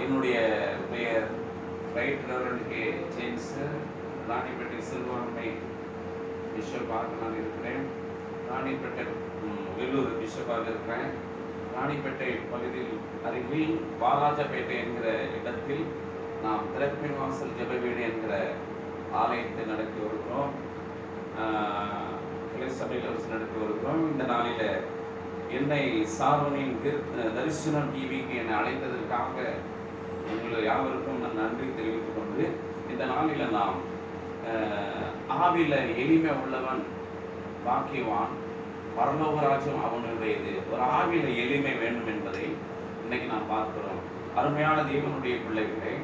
என்னுடைய பெயர் right reverend K James. Ranipet சிறுபான்மை பிஷப்பாக நான் இருக்கிறேன். ராணிப்பேட்டை வெள்ளூர் பிஷப்பாக இருக்கிறேன். ராணிப்பேட்டை பகுதியில் அருகில் வாலாஜப்பேட்டை என்கிற இடத்தில் நாம் திறப்பின் வாசல் ஜெப வீடு என்கிற ஆலயத்தை நடத்தி வருகிறோம். கிளை சபையில் வச்சு நடத்தி வருகிறோம். இந்த நாளில் என்னை சார்வனின் தரிசனம் டிவிக்கு என்னை அழைத்ததற்காக உங்கள் யாவருக்கும் நான் நன்றி தெரிவித்துக் கொண்டு, இந்த நாளில் நாம் ஆவில எளிமை உள்ளவன் பாக்கியவான், பரலோகராஜ்யம் அவனுடையது. ஒரு ஆவில எளிமை வேண்டும் என்பதை இன்னைக்கு நாம் பார்க்கிறோம். அருமையான தேவனுடைய பிள்ளைகளை,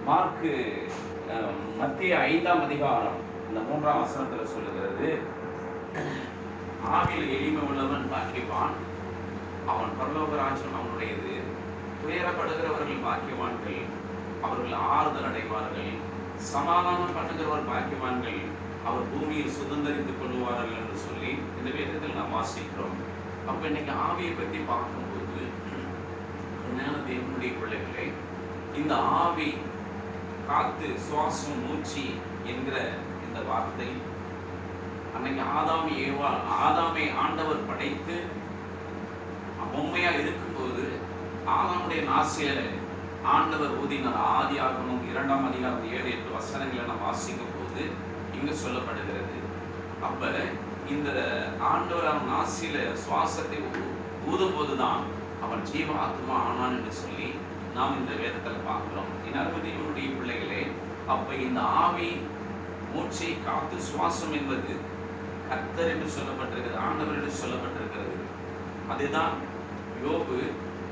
மார்க்கு மத்திய 5ஆம் அதிகாரம் இந்த 3ஆம் வசனத்தில் சொல்லுகிறது, ஆவில எளிமை உள்ளவன் பாக்கியவான், அவன் பரலோகராஜ்யம் அவனுடையது. துயரப்படுகிறவர்கள் பாக்கியவான்கள், அவர்கள் ஆறுதல் அடைவார்கள். சமாதானம் பண்ணுகிறவர் பாக்கியவான்கள், அவர் பூமியை சுதந்திரித்துக் கொள்வார்கள் என்று சொல்லி இந்த வேதத்தில் நாம் வாசிக்கிறோம். அப்ப இன்னைக்கு ஆவியை பற்றி பார்க்கும்போது, தேவனுடைய பிள்ளைகளை, இந்த ஆவி, காத்து, சுவாசம், மூச்சு என்கிற இந்த வார்த்தை அன்னைக்கு ஆதாமை ஆண்டவர் படைத்து பொம்மையா இருக்கும்போது ஆதாமுடைய நாசியில ஆண்டவர் ஊதினார். ஆதியாகமம் 2ஆம் அதிகாரம் 7-8 வசனங்களை நாம் வாசிக்கும் போது இங்கு சொல்லப்படுகிறது. அப்ப இந்த ஆண்டவர் அவன் நாசியில சுவாசத்தை ஊதும் போதுதான் அவன் ஜீவ ஆத்மா ஆனான் என்று சொல்லி நாம் இந்த வேதத்தில் பார்க்கிறோம். தேவனுடைய பிள்ளைகளே, அப்ப இந்த ஆவி, மூச்சை, காத்து, சுவாசம் என்பது கர்த்தர் என்று சொல்லப்பட்டிருக்கிறது, ஆண்டவர் என்று சொல்லப்பட்டிருக்கிறது. அதுதான் யோபு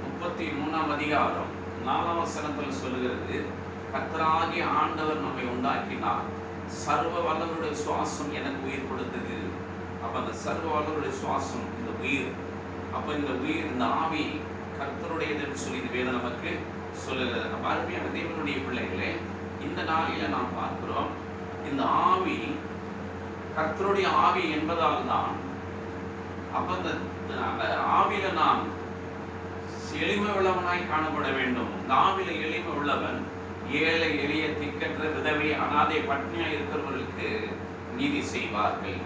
33ஆம் அதிகாரம் 4ஆம் வசனத்தில் சொல்லுகிறது, கர்த்தராகிய ஆண்டவர் நம்மை உண்டாக்கினார், சர்வ வல்லவருடைய சுவாசம் எனக்கு உயிர் கொடுத்தது. அப்ப அந்த சர்வ வல்லவருடைய சுவாசம் இந்த உயிர். அப்ப இந்த உயிர், இந்த ஆவி கர்த்தருடையது என்று சொல்லி இந்த வேதம் நமக்கு சொல்லுகிறது. நம்ம அருமையான தேவனுடைய பிள்ளைகளே, இந்த நாளில நாம் பார்க்கிறோம், இந்த ஆவி கர்த்தருடைய ஆவி என்பதால் தான் அப்ப அந்த ஆவில நாம் எளிமை உள்ளவனாய் காணப்பட வேண்டும். இந்த ஆவில எளிமை உள்ளவன் ஏழை, எளிய, திக்கற்ற, விதவை, அனாதை, பட்னியா இருக்கிறவர்களுக்கு நீதி செய்வார்கள்.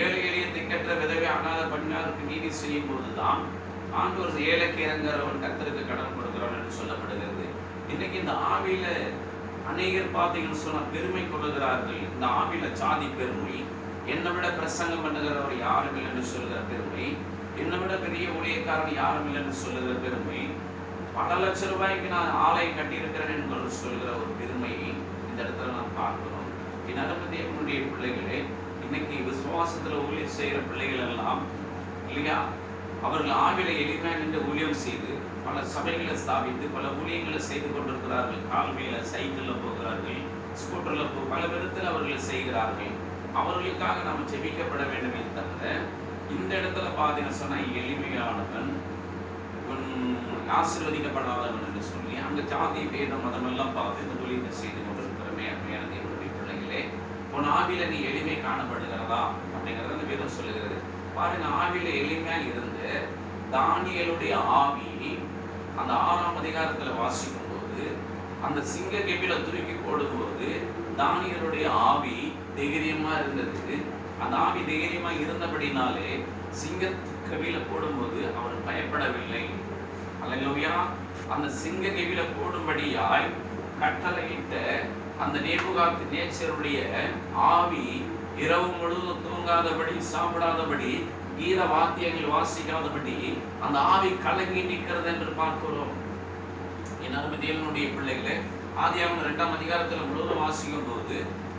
ஏழை, எளிய, திக்கற்ற, விதவை, அனாதை, பட்னியாருக்கு நீதி செய்யும் போதுதான் ஆண்டவர் ஏழைக்கு இறங்குறவன் கர்த்தருக்கு கடன் கொடுக்கிறவன் என்று சொல்லப்படுகிறது. இன்னைக்கு இந்த ஆவியில அநேகர் பார்த்தீங்கன்னு சொன்னா பெருமை கொள்ளுகிறார்கள். இந்த ஆவியில சாதி பெருமை, என்னை விட பிரசங்கம் பண்ணுகிறவர் யாரும் இல்லை என்று சொல்லுகிற பெருமை, என்னை விட பெரிய ஊழியக்காரன் யாரும் இல்லை என்று சொல்லுகிற பெருமை, பல லட்சம் ரூபாய்க்கு நான் ஆலை கட்டியிருக்கிறேன் என்று சொல்கிற ஒரு பெருமையை இந்த இடத்துல நான் பார்க்கிறோம். என் தேவனுடைய பிள்ளைகளே, இன்னைக்கு விசுவாசத்துல ஊழியம் செய்கிற பிள்ளைகள் எல்லாம் இல்லையா, அவர்கள் ஆவில எளிமையாக நின்று ஊழியம் செய்து பல சபைகளை ஸ்தாபித்து பல ஊழியங்களை செய்து கொண்டிருக்கிறார்கள். கால்மையில, சைக்கிள்ல போகிறார்கள், ஸ்கூட்டர்ல பல விதத்தில் அவர்கள் செய்கிறார்கள். அவர்களுக்காக நாம் ஜெபிக்கப்பட வேண்டுமே தவிர, இந்த இடத்துல பார்த்தீங்கன்னு சொன்னா எளிமையானவன் ஆசீர்வதிக்கப்படாதவன் என்று சொல்லி அங்க ஜாதி, வேதம், மதம் எல்லாம் பார்த்து இந்த தொழிலை செய்து கொண்டிருக்கிறமே அருமையான தேவனுடைய பிள்ளைகளே, உன் ஆவில நீ எளிமை காணப்படுகிறதா அப்படிங்கிறத அந்த வேதம் சொல்லுகிறது. பாருங்க, ஆவில எளிமையா இருந்து தானியேலுடைய ஆவி அந்த 6ஆம் அதிகாரத்துல வாசிக்கும் போது அந்த சிங்க கெபில துருக்கி போடும்போது தானியேலுடைய ஆவி தைரியமா இருந்தது. அந்த ஆவி தைரியமா இருந்தபடினாலே சிங்க கெபில போடும்போது அவர் பயப்படவில்லை. அல்லேலூயா. அந்த சிங்க கெபில போடும்படியாய் கட்டளையிட்ட அந்த நேபுகாத்நேச்சருடைய ஆவி இரவு முழுவதும் தூங்காதபடி, சாப்பிடாதபடி, கீத வாத்தியங்கள் வாசிக்காதபடி அந்த ஆவி கலங்கி நிற்கிறது என்று பார்க்கிறோம். என் அருமை தேவனுடைய பிள்ளைகளே, ஆதியாகமம் 2ஆம் அதிகாரத்தில் முழுவதும் வாசிக்கும் போது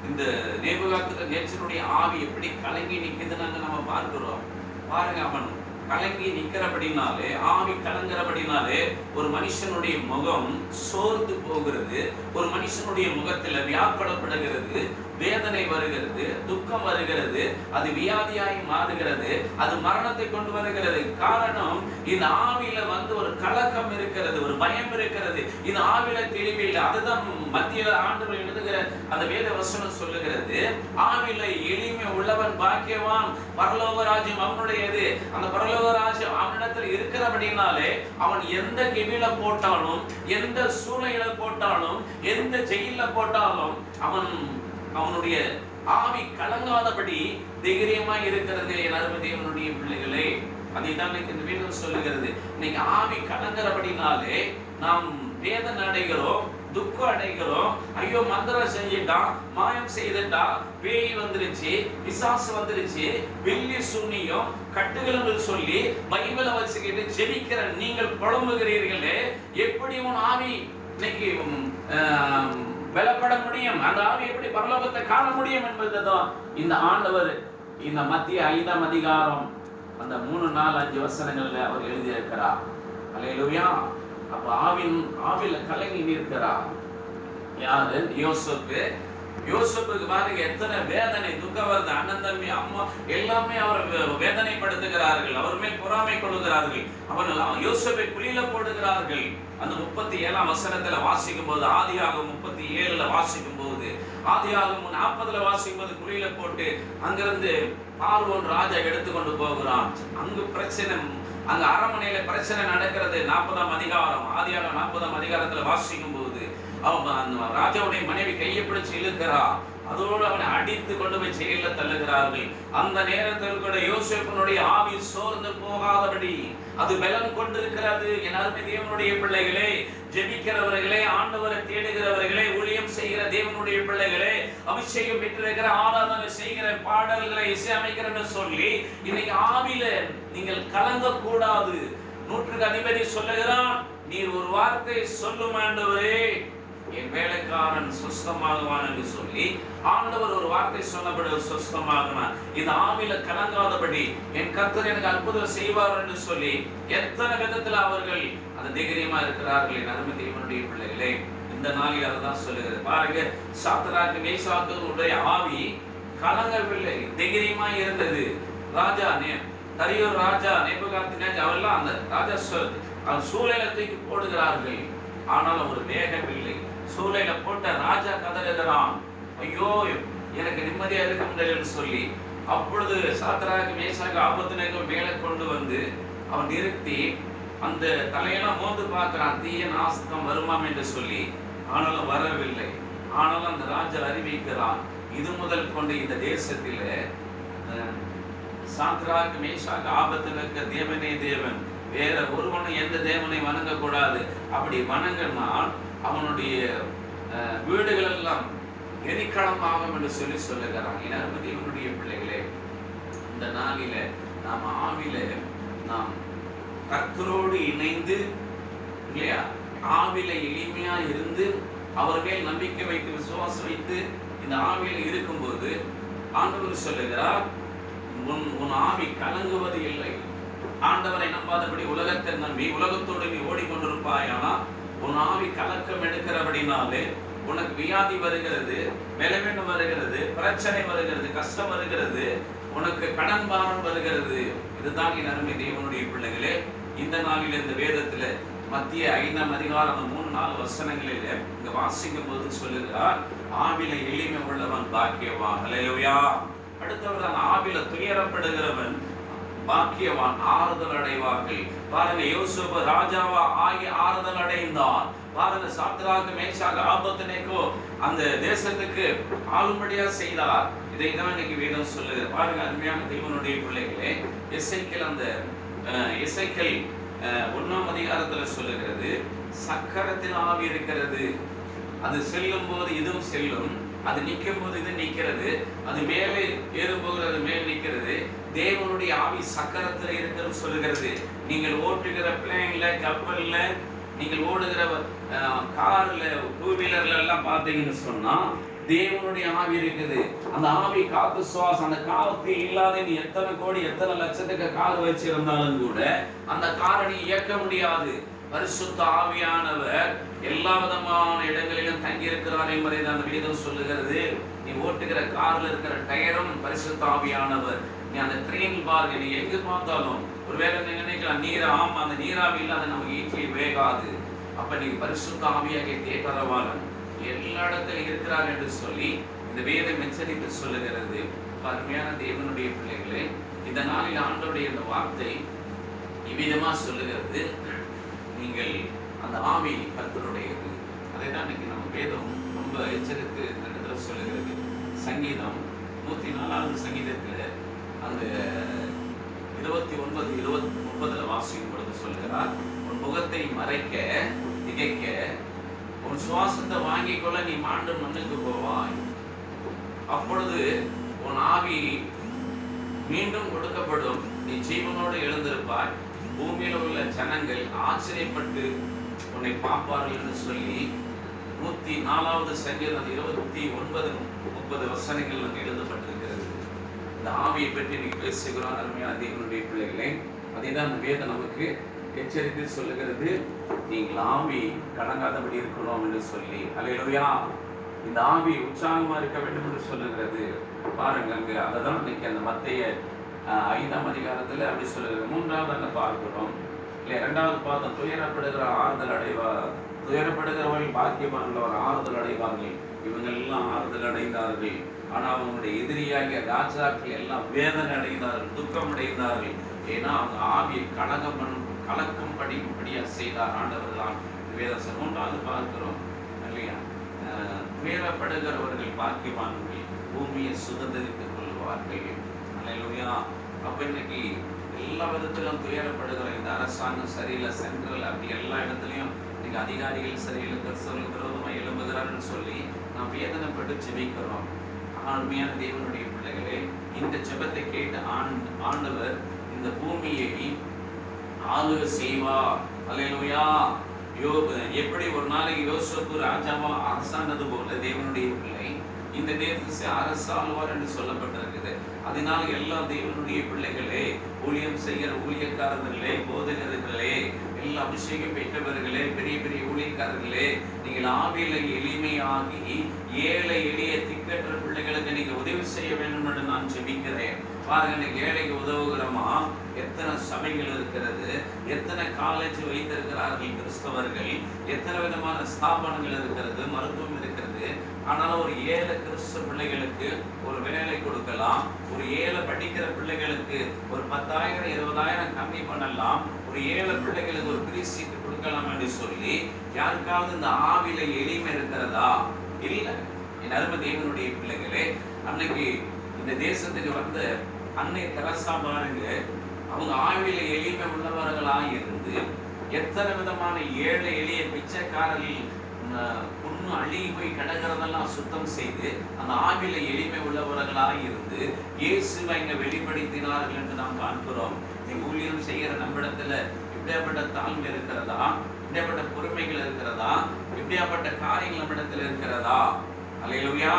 இந்த நேபுகாத்நேச்சருடைய ஆவி எப்படி கலங்கி நிற்குதுன்னு நம்ம பார்க்கிறோம். பாருங்க, அவன் கலங்கி நிற்கிறபடினாலே, ஆவி கலங்குறபடினாலே ஒரு மனுஷனுடைய முகம் சோர்ந்து போகிறது, ஒரு மனுஷனுடைய முகத்துல வியாக்குலப்படுகிறது, வேதனை வருகிறது, துக்கம் வருகிறது, அது வியாதியாய் மாறுகிறது, அது மரணத்தை கொண்டு வருகிறது. காரணம், இந்த ஆவியில ஒரு கலக்கம் இருக்கிறது, ஒரு பயம் இருக்கிறது. இந்த ஆவியில தெளிவில்லை. அதுதான் மத்திய ஆண்டவர் எழுதுகிற அந்த வேத வசனம் சொல்லுகிறது, ஆவில எளிமை உள்ளவன் பாக்கியவான், பரலோக ராஜ்யம் அவனுடையது. அந்த பரலோக ராஜ்யம் அவனிடத்தில் இருக்கிறபடினாலே அவன் எந்த கெபில போட்டாலும், எந்த சூளையில போட்டாலும், எந்த ஜெயில போட்டாலும் அவனுடைய ஆவி கலங்காதபடி தைரியமா இருக்கிறது. என் அருமை தேவனுடைய பிள்ளைகளே, அதைத்தான் இந்த வேதம் சொல்லுகிறது. இன்னைக்கு ஆவி கலங்குறபடினாலே நாம் வேதனை அடைகிறோம், துக்கம் அடைகிறோம். ஐயோ, மந்திரம் செஞ்சுட்டான், மாயம் செய்துட்டா, பேய் வந்துருச்சு, பிசாசு வந்துருச்சு, வெள்ளி சூனியம் கட்டுகள் சொல்லி பைபிளை வச்சுக்கிட்டு ஜெபிக்கிற நீங்கள் புலம்புகிறீர்களே, எப்படி உன் ஆவி இன்னைக்கு பலப்பட முடியும்? அந்த ஆவி எப்படி பரலோகத்தை காண முடியும் என்பதுதான் இந்த ஆண்டவர் இந்த மத்திய 5ஆம் அதிகாரம் அந்த 3, 4, 5 வசனங்கள்ல அவர் எழுதியிருக்கிறார். அல்லேலூயா. அப்ப ஆவில கலங்கி நிற்கிறார். யாரு? யோசேப்பு. யோசேப்புக்கு பாருங்க எத்தனை வேதனை, துக்கம் வருது. அண்ணன் தம்பி அம்மா எல்லாமே அவர் வேதனைப்படுத்துகிறார்கள், அவர் மேல் பொறாமை கொள்ளுகிறார்கள். அவர்கள் யோசேப்பை குழியில போடுகிறார்கள். அந்த 37ஆம் வசனத்துல வாசிக்கும் போது, ஆதியாகமம் 37ல வாசிக்கும் போது, ஆதியாகமம் 40ல வாசிக்கும் போது குழியில போட்டு அங்கிருந்து பார்வோன் ராஜா எடுத்துக்கொண்டு போகிறான். அங்கு பிரச்சனை, அங்க அரண்மனையில பிரச்சனை நடக்கிறது. 40ஆம் அதிகாரம், ஆதியாகமம் 40ஆம் அதிகாரத்துல வாசிக்கும் போது அவன் ராஜாவுடைய மனைவி கையை பிடிச்சு இழுக்கிறா. அதோடு அவனை அடித்து கொண்டு போய் ஜெயில தள்ளுகிறார்கள். அந்த நேரத்தில் கூட யோசேப்பினுடைய ஆவி சோர்ந்து போகாதபடி அது பலன் கொண்டிருக்கிறது. என் அருமை தேவனுடைய பிள்ளைகளே, ஜெபிக்கிறவர்களே, ஆண்டவரை தேடுகிறவர்களே, ஊழியம் செய்கிற தேவனுடைய பிள்ளைகளே, அபிஷேகம் பெற்றிருக்கிற, ஆராதனை செய்கிற, பாடல்களை இசையமைக்கிறன்னு சொல்லி இன்னைக்கு ஆவில நீங்கள் கலங்க கூடாது. 100க்கு அதிபதி சொல்லுகிறான், நீர் ஒரு வார்த்தை சொல்லும் ஆண்டவரே, என் வேலைக்காரன் சுஸ்தமாகுவான் என்று சொல்லி ஆண்டவர் ஒரு வார்த்தை சொன்னபடி சுஸ்தமாகுவான். இந்த ஆவில கலங்காதபடி என் கர்த்தர் எனக்கு அற்புதம் செய்வார் என்று சொல்லி எத்தனை விதத்தில் அவர்கள் அந்த தைரியமா இருக்கிறார்கள். என் அருமை தேவனுடைய பிள்ளைகளே, இந்த நாளில் அதுதான் சொல்லுகிறது. பாருங்க, சாத்ராக்கு மேஷாக்குடைய ஆவி கலங்கவில்லை, தைரியமா இருந்தது. ராஜா தரியோர் ராஜா நேபுகாத்நேச்சார் அவெல்லாம் அந்த ராஜா சூளையில தூக்கி போடுகிறார்கள். ஆனால் அவர் வேகவில்லை. சூளையில போட்ட ராஜா கதறுகிறான், ஐயோ எனக்கு நிம்மதியா இருக்க முடியலன்னு சொல்லி. அப்பொழுது சாத்ராக்கு மேஷாக்கு ஆபத்நேகோ மேலே கொண்டு வந்து அவன் நிறுத்தி அந்த தலையெல்லாம் மோந்து பார்க்கிறான், தீய நாசம் வருமாம் என்று சொல்லி. ஆனாலும் வரவில்லை. ஆனாலும் அந்த ராஜா அறிவிக்கிறான், இது முதல் கொண்டு இந்த தேசத்தில சாத்ராக்கு மேஷாக்கு ஆபத்நேகோ தேவனே தேவன், வேற ஒருவனும் எந்த தேவனை வணங்கக்கூடாது. அப்படி வணங்கினால் அவனுடைய வீடுகள் எல்லாம் எரிக்களமாகும் என்று சொல்லி சொல்லுகிறான். என் அருமை தேவனுடைய பிள்ளைகளே, இந்த நாளில நாம் ஆவில நாம் கர்த்தரோடு இணைந்து இல்லையா, ஆவில எளிமையா இருந்து அவர் மேல் நம்பிக்கை வைத்து விசுவாசம் வைத்து இந்த ஆவில இருக்கும்போது ஆண்டவர் சொல்லுகிறார், உன் ஆவி கலங்குவது இல்லை. ஆண்டவரை நம்பாதபடி உலகத்தை நம்பி உலகத்தோடு நீ ஓடிக்கொண்டிருப்பாயானா உன் ஆவி கலக்கம் எடுக்கிறபடினாலே உனக்கு வியாதி வருகிறது, பலவீனம் வருகிறது, பிரச்சனை வருகிறது, கஷ்டம் வருகிறது, உனக்கு கடன் பாரம் வருகிறது. இதுதான் என் அருமை தேவனுடைய பிள்ளைகளே, இந்த நாளில் இந்த வேதத்துல மத்திய 5ஆம் அதிகாரம் 3, 4 வசனங்களில் இங்க வாசிக்கும் போது சொல்லுகிறார், ஆவில எளிமை உள்ளவன் பாக்கியவான். அல்லேலூயா. அடுத்தவர் தான் ஆவில துயரப்படுகிறவன் பாக்கியவான், ஆறுதல் அடைவார்கள். பாருங்க, யோசேப்பு ராஜாவா ஆகி ஆறுதல் அடைந்தான். பாருங்க, சாத்ராக்கு மேஷாக்கு ஆபத்நேகோ அந்த தேசத்துக்கு ஆளும்படியா செய்தார். இதை தான் இன்னைக்கு வேதம் சொல்லுது. பாருங்க, அருமையான தேவனுடைய பிள்ளைகளே, எசேக்கியேல் அந்த எசேக்கியேல் 1ஆம் அதிகாரத்துல சொல்லுகிறது, சக்கரத்தில் ஆவி இருக்கிறது, அது செல்லும் போது இதுவும் செல்லும், அது நிற்கும் போது இது நிற்கிறது, அது மேலே ஏறும்போது அது மேல் நிற்கிறது. தேவனுடைய ஆவி சக்கரத்தில் இருக்கிறது சொல்லுகிறது. நீங்கள் ஓட்டுகிற பிளேன்ல, கப்பல்ல, நீங்கள் ஓடுகிற கார்ல, 2 வீலர்ல எல்லாம் பார்த்தீங்கன்னு சொன்னா தேவனுடைய ஆவி இருக்குது. அந்த ஆவி காத்து சுவாசம், அந்த காத்து இல்லாத நீ எத்தனை கோடி எத்தனை லட்சத்துக்கு கார் வச்சிருந்தாலும் கூட அந்த காரை நீ இயக்க முடியாது. பரிசுத்த ஆவியானவர் எல்லா விதமான இடங்களிலும் தங்கி இருக்கிறார் என்பதை அந்த வேதம் சொல்லுகிறது. நீ ஓட்டுகிற கார்ல இருக்கிற டயரும் பரிசுத்த ஆவியானவர். நீ அந்த ட்ரெயின் பாருங்க, நீ எங்க பார்த்தாலும் ஒருவேளை நீங்க நினைக்கலாம் நீரா, ஆமா அந்த நீராவி இல்லாத நமக்கு இட்லி வேகாது. அப்ப நீ பரிசுத்த ஆவியாக தேற்றவாளன் எல்லா இடத்திலும் இருக்கிறார் என்று சொல்லி இந்த வேதம் எச்சரித்து சொல்லுகிறது. அருமையான தேவனுடைய பிள்ளைகளே, இந்த நாளில் ஆண்டவருடைய இந்த வார்த்தை இவ்விதமா சொல்லுகிறது, நீங்கள் அந்த ஆவி கர்த்தருடையது. அதை தான் இன்னைக்கு நம்ம வேதம் ரொம்ப எச்சரித்து இந்த இடத்துல சொல்லுகிறது. சங்கீதம் 104வது சங்கீதத்தில் அந்த 29-29 வாசிக்கும் பொழுது சொல்கிறார், உன் முகத்தை மறைக்க திகைக்க உன் சுவாசத்தை வாங்கிக் கொள்ள நீ மாண்டு மண்ணுக்கு போவாய். அப்பொழுது உன் ஆவி மீண்டும் கொடுக்கப்படும், நீ ஜீவனோடு எழுந்திருப்பாய். பூமியில் உள்ள ஜனங்கள் ஆச்சரியப்பட்டு உன்னை பார்ப்பார்கள் என்று சொல்லி 104வது சங்கீதம் 29-30 வசனங்கள் அங்கு எழுதப்பட்டிருக்கிறது. இந்த ஆவியை பற்றி நீங்க பேசுகிறோம் அருமையான தேவனுடைய பிள்ளைகளே. அதை தான் அந்த வேதம் நமக்கு எச்சரித்து சொல்லுகிறது, நீங்கள் ஆவி கடங்காதபடி இருக்கணும் என்று சொல்லி. அல்லேலூயா. இந்த ஆவி உற்சாகமா இருக்க வேண்டும் என்று சொல்லுகிறது. பாருங்க, அங்க அதான் இன்னைக்கு அந்த மத்தேய 5ஆம் அதிகாரத்துல அப்படி சொல்லுகிறது. 3வது அங்க பார்க்கிறோம் இல்லையா? 2வது பார்த்தோம், துயரப்படுகிற ஆறுதல் அடைவார், துயரப்படுகிறவர்கள் பாக்கியவான்கள் ஆறுதல் அடைவார்கள். இவங்க எல்லாம் ஆறுதல் அடைந்தார்கள். ஆனா அவங்களுடைய எதிரியாகிய ராஜாக்கள் எல்லாம் வேதனை அடைந்தார்கள், துக்கம் அடைந்தார்கள். ஏன்னா அவங்க ஆவியை கலக்கம் படிக்கும்படியா செய்தார் ஆண்டவர் தான். வேதம் 3வது பார்க்கிறோம் இல்லையா? துயரப்படுகிறவர்கள் பாக்கியவான்கள், பூமியை சுதந்திரித்துக் கொள்வார்கள். அல்லேலூயா. அப்ப இன்னைக்கு எல்லா விதத்திலும் துயரப்படுகிற இந்த அரசாங்கம் சரியில்லை, சென்ட்ரல் அப்படி எல்லா இடத்துலையும் இன்னைக்கு அதிகாரிகள் சரியில்லை, கிறிஸ்தவர்களுக்கு விரோதமாக எழும்புகிறார்கள் சொல்லி நாம் வேதனைப்பட்டு ஜெபிக்கிறோம். அருமையான தேவனுடைய பிள்ளைகளே, இந்த ஜெபத்தை கேட்டு ஆண்டவர் இந்த பூமியை ஆளுகை செய்வார். அல்லேலூயா. எப்படி ஒரு நாளைக்கு யோசேப்பு ராஜாவா அரசாண்டது போல தேவனுடைய பிள்ளை இந்த தேசத்தை அரசாளுவார் என்று சொல்லப்பட்டிருக்குது. அதனால் எல்லா தேவனுடைய பிள்ளைகளே, ஊழியம் செய்கிற ஊழியக்காரர்களே, போதகர்களே, எல்லா அபிஷேகம் பெற்றவர்களே, பெரிய பெரிய ஊழியக்காரர்களே, நீங்கள் ஆவியில எளிமையாகி ஏழை எளிய திக்கற்ற பிள்ளைகளுக்கு நீங்க உதவி செய்ய வேண்டும் என்று நான் ஜெபிக்கிறேன். பாருங்க, இன்னைக்கு ஏழைக்கு உதவுகிறோமா? எத்தனை சபைகள் இருக்கிறது, எத்தனை காலேஜ் வைத்திருக்கிறார்கள் கிறிஸ்தவர்கள், எத்தனை விதமான ஸ்தாபனங்கள் இருக்கிறது, மருத்துவம் இருக்கிறது. ஆனாலும் ஒரு ஏழை கிறிஸ்தவ பிள்ளைகளுக்கு ஒரு வேலை கொடுக்கலாம், ஒரு ஏழை படிக்கிற பிள்ளைகளுக்கு ஒரு 10,000 20,000 கம்மி பண்ணலாம், ஒரு ஏழை பிள்ளைகளுக்கு ஒரு ஃப்ரீ சீட் கொடுக்கலாம் என்று சொல்லி யாருக்காவது இந்த ஆவில எளிமை இருக்கிறதா? இல்லை. என் அருமை தேவனுடைய பிள்ளைகளே, அன்னைக்கு இந்த தேசத்துக்கு வந்த அன்னை தெரசா பாருங்க, அவங்க ஆவில எளிமை உள்ளவர்களாக இருந்து எத்தனை விதமான ஏழை எளிய பிச்சைக்காரர்கள் புண்ணு அழுகி போய் கிடக்கிறதெல்லாம் சுத்தம் செய்து அந்த ஆவில எளிமை உள்ளவர்களாக இருந்து இயேசுவை இங்க வெளிப்படுத்தினார்கள் என்று நாம் பார்க்கிறோம். ஊழியம் செய்கிற நம்மிடத்துல இப்படியாப்பட்ட தாழ்மை இருக்கிறதா? இப்படியாப்பட்ட பொறுமைகள் இருக்கிறதா? இப்படியாப்பட்ட காரியங்கள் நம்மிடத்துல இருக்கிறதா? அல்லேலூயா.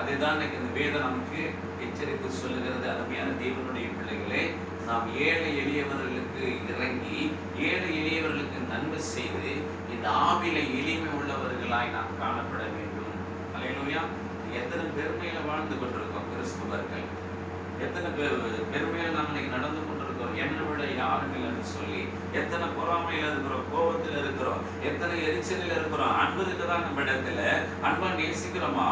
அதுதான் இன்னைக்கு இந்த வேதம் நமக்கு எச்சரித்து சொல்லுகிறது. அருமையான தேவனுடைய பிள்ளைகளே, நாம் ஏழை எளியவர்களுக்கு இறங்கி ஏழை எளியவர்களுக்கு நன்மை செய்து இந்த ஆவில எளிமை உள்ளவர்களாய் நாம் காணப்பட வேண்டும். அல்லேலூயா. எத்தனை பெருமையில வாழ்ந்து கொண்டிருக்கோம் கிறிஸ்துவர்கள், எத்தனை பெருமையில நாம் இன்னைக்கு நடந்து கொண்டிருக்கிறோம், என்னை விட யாரும் இல்லைன்னு சொல்லி எத்தனை பொறாமையில இருக்கிறோம், கோபத்தில் இருக்கிறோம், எத்தனை எரிச்சலில் இருக்கிறோம். அன்பு இருக்குதான் நம்ம இடத்துல, அன்பா நேசிக்கிறோமா?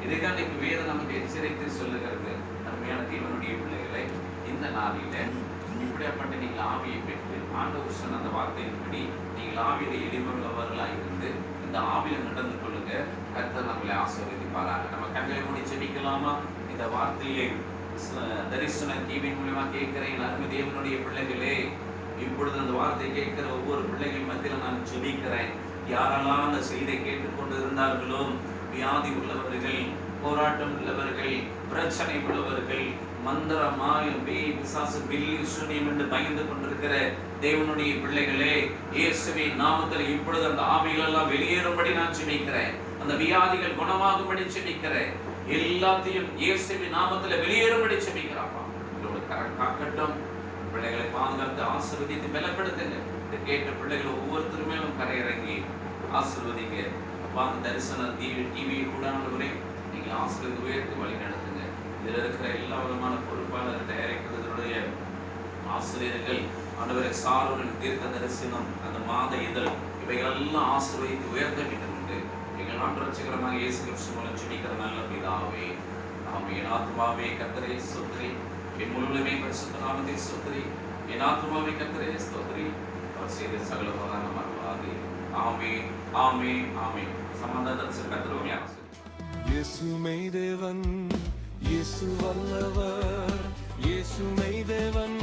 இதைதான் இன்னைக்கு வேதம் நமக்கு எச்சரித்து சொல்லுகிறது. அருமையான தேவனுடைய பிள்ளைகளை, இந்த நாளில இப்படியாப்பட்ட நீங்கள் ஆவியை பெற்று ஆண்டவர் சொன்ன அந்த வார்த்தையின்படி நீங்கள் ஆவியில எளிமை உள்ளவர்களாக இருந்து இந்த ஆவியில நடந்து கொள்ளுங்க. கர்த்தர் நம்மளை ஆசீர்வதிப்பாராக. நம்ம கண்களை மூடி ஜெபிக்கலாமா? இந்த வார்த்தையை தரிசன டிவியின் மூலமா கேட்கிறேன் அருமை தேவனுடைய பிள்ளைகளே, இப்பொழுது அந்த வார்த்தையை கேட்கிற ஒவ்வொரு பிள்ளைகள் மத்தியில நான் ஜெபிக்கிறேன். யாரெல்லாம் அந்த செய்தியை கேட்டுக்கொண்டு இருந்தார்களோ, வியாதி உள்ளவர்கள், போராட்டம் உள்ளவர்கள், பிரச்சனை உள்ளவர்கள், மந்திர மாயம் பேய் பிசாசு பில்லி சூனியம் என்று பயந்து கொண்டிருக்கிற தேவனுடைய பிள்ளைகளே, இயேசுவின் நாமத்தில் இப்பொழுது அந்த ஆவிகள் எல்லாம் வெளியேறும்படி நான் ஜெபிக்கிறேன். அந்த வியாதிகள் குணமாகும்படி ஜெபிக்கிறேன். எல்லாத்தையும் இயேசுவின் நாமத்தில் வெளியேறும்படி ஜெபிக்கிறாப்பா. உங்களோட காக்கட்டும். பிள்ளைகளை பாதுகாத்து ஆசீர்வதித்து பலப்படுத்துங்க. இதை கேட்ட பிள்ளைகள் ஒவ்வொருத்தருமே கரையிறங்கி ஆசீர்வதிங்க. அப்பா, அந்த தரிசன டிவி கூட நீங்கள் ஆசீர்வதி உயர்த்தி வழி நடத்துங்க. இதில் இருக்கிற எல்லா விதமான பொறுப்பாளர் தயாரிக்கிறதுடைய ஆசிரியர்கள், ஆண்டவரை சாரோரின் தீர்க்க தரிசனம், அந்த மாத இதழ், இவைகளெல்லாம் ஆசீர்வதித்து உயர்த்த வேண்டும் என்று எங்கள் நாட்டு ரட்சகரமாக இயேசு கிறிஸ்து மூலம் ஜெபிக்கிற நல்ல பிதாவே. ஆமென். என் ஆத்துமாவே கர்த்தரை ஸ்தோத்திரி, என் முழுவதுமே பரிசுத்த நாமத்தை ஸ்தோத்திரி. என் ஆத்துமாவே கர்த்தரை ஸ்தோத்திரி, அவர் செய்த சகல உபகாரம் மறவாதே. ஆமென், ஆமென், ஆமென். சமாதானத்தில் கர்த்தருடைய ஆசீர்வாதம். இயேசு மெய்தேவன், இயேசு வல்லவர், இயேசு மெய்தேவன்,